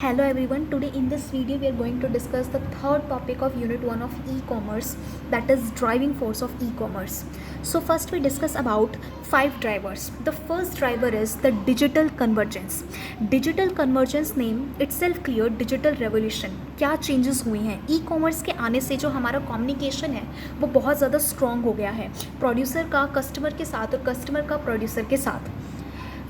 Hello everyone, today in this video we are going to discuss the third topic of unit 1 of e-commerce, that is driving force of e-commerce. So first we discuss about 5 drivers. The first driver is the digital convergence. Digital convergence name itself clear digital revolution. क्या changes हुए हैं e-commerce के आने से? जो हमारा communication है वो बहुत ज़्यादा स्ट्रॉन्ग हो गया है, प्रोड्यूसर का कस्टमर के साथ और कस्टमर का प्रोड्यूसर के साथ.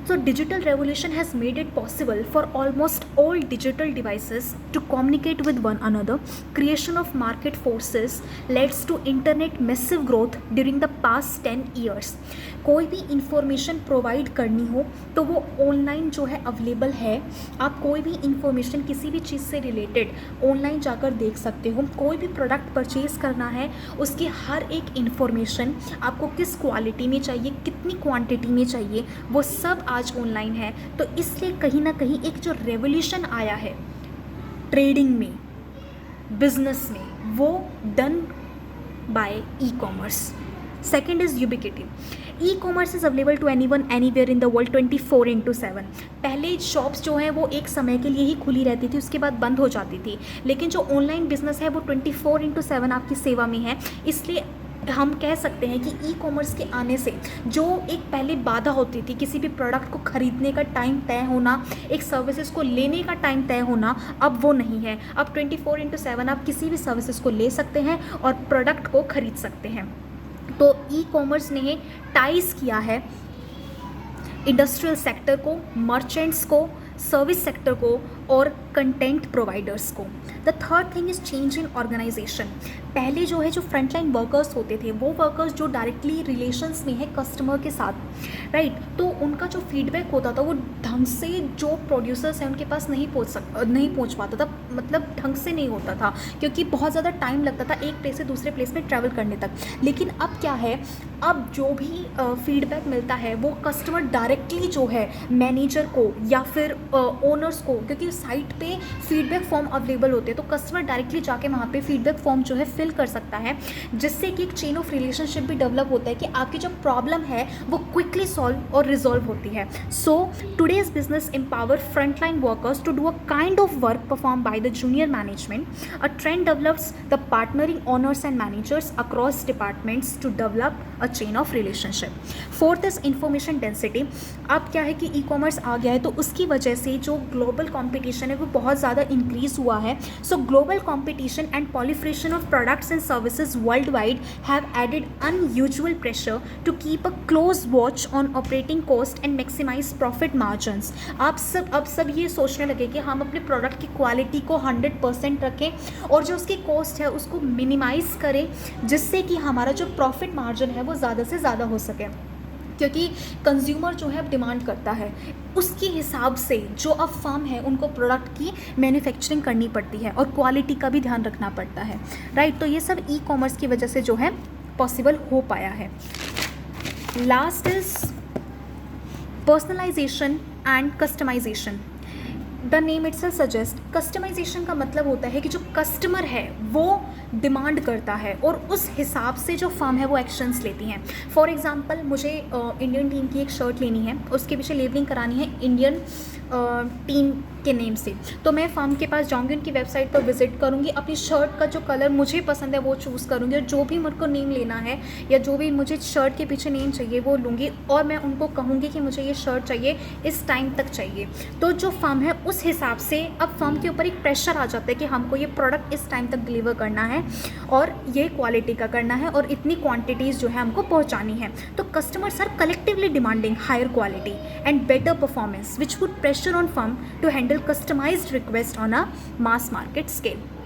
So digital revolution has made it possible for almost all digital devices to communicate with one another. Creation of market forces leads to internet massive growth during the past 10 years. कोई भी information provide करनी हो तो वो online जो है available है. आप कोई भी इंफॉर्मेशन किसी भी चीज़ से रिलेटेड ऑनलाइन जाकर देख सकते हो. कोई भी प्रोडक्ट परचेज़ करना है उसकी हर एक इंफॉर्मेशन आपको किस क्वालिटी में चाहिए, कितनी क्वांटिटी में चाहिए, वो सब आज ऑनलाइन है. तो इसलिए कहीं ना कहीं एक जो रेवोल्यूशन आया है ट्रेडिंग में, बिजनेस में, वो done by e commerce. Second is ubiquity. E commerce is available to anyone anywhere in the world 24/7. पहले शॉप्स जो हैं वो एक समय के लिए ही खुली रहती थी, उसके बाद बंद हो जाती थी. लेकिन जो ऑनलाइन बिजनेस है वो 24/7 आपकी सेवा में है. इसलिए हम कह सकते हैं कि ई कॉमर्स के आने से जो एक पहले बाधा होती थी, किसी भी प्रोडक्ट को ख़रीदने का टाइम तय होना, एक सर्विसेज को लेने का टाइम तय होना, अब वो नहीं है. अब 24/7 आप किसी भी सर्विसेज को ले सकते हैं और प्रोडक्ट को ख़रीद सकते हैं. तो ई कॉमर्स ने टाइज किया है इंडस्ट्रियल सेक्टर को, मर्चेंट्स को, सर्विस सेक्टर को और कंटेंट प्रोवाइडर्स को. The third thing is change in organisation. पहले जो है जो फ्रंटलाइन वर्कर्स होते थे वो वर्कर्स जो डायरेक्टली रिलेशंस में है कस्टमर के साथ, राइट, तो उनका जो फीडबैक होता था वो ढंग से जो प्रोड्यूसर्स हैं उनके पास नहीं पहुंच पाता था. मतलब ढंग से नहीं होता था क्योंकि बहुत ज़्यादा टाइम लगता था एक प्लेस से दूसरे प्लेस में ट्रैवल करने तक. लेकिन अब क्या है, अब जो भी फीडबैक मिलता है वो कस्टमर डायरेक्टली जो है मैनेजर को या फिर ओनर्स को, क्योंकि साइट पे फीडबैक फॉर्म अवेलेबल होते हैं तो कस्टमर डायरेक्टली जाके वहाँ पे फीडबैक फॉर्म जो है फिल कर सकता है, जिससे कि एक चेन ऑफ रिलेशनशिप भी डेवलप होता है कि आपकी जो प्रॉब्लम है वो क्विकली सॉल्व और रिजॉल्व होती है. So today's business empower frontline workers to do a kind of work perform by the junior management. A trend develops the partnering owners and managers across departments to develop a chain of relationship. Fourth is information density. अब क्या है कि e commerce आ गया है तो उसकी वजह से जो ग्लोबल कॉम्पिटिशन है वो बहुत ज़्यादा इंक्रीज हुआ है. सो global competition and proliferation of products and services worldwide have added unusual pressure to keep a close watch on operating cost and maximize profit margins. अब सब ये सोचने लगे कि हम अपने प्रोडक्ट की क्वालिटी को 100% रखें और जो उसकी कॉस्ट है उसको मिनिमाइज़ करें, जिससे कि हमारा जो प्रॉफिट मार्जिन है वो ज़्यादा से ज़्यादा हो सके. क्योंकि कंज्यूमर जो है अब डिमांड करता है, उसके हिसाब से जो अब फर्म है उनको प्रोडक्ट की मैन्युफैक्चरिंग करनी पड़ती है और क्वालिटी का भी ध्यान रखना पड़ता है, राइट. तो ये सब ई कॉमर्स की वजह से जो है पॉसिबल हो पाया है. Last is personalisation and customisation. The name itself suggest. Customisation का मतलब होता है कि जो कस्टमर है वो डिमांड करता है और उस हिसाब से जो फर्म है वो एक्शंस लेती हैं. फॉर एग्जांपल मुझे इंडियन टीम की एक शर्ट लेनी है, उसके पीछे लेबलिंग करानी है इंडियन टीम के नेम से, तो मैं फर्म के पास जाऊंगी, उनकी वेबसाइट पर विजिट करूंगी, अपनी शर्ट का जो कलर मुझे पसंद है वो चूज़ करूंगी और जो भी मुझको नेम लेना है या जो भी मुझे शर्ट के पीछे नेम चाहिए वो लूँगी और मैं उनको कहूँगी कि मुझे ये शर्ट चाहिए, इस टाइम तक चाहिए. तो जो फर्म है उस हिसाब से अब फर्म के ऊपर एक प्रेशर आ जाता है कि हमको ये प्रोडक्ट इस टाइम तक डिलीवर करना है और ये क्वालिटी का करना है और इतनी क्वांटिटीज़ जो है हमको पहुँचानी है. तो customers are collectively demanding higher quality and better performance which would pressure on firm to handle customized requests on a mass market scale.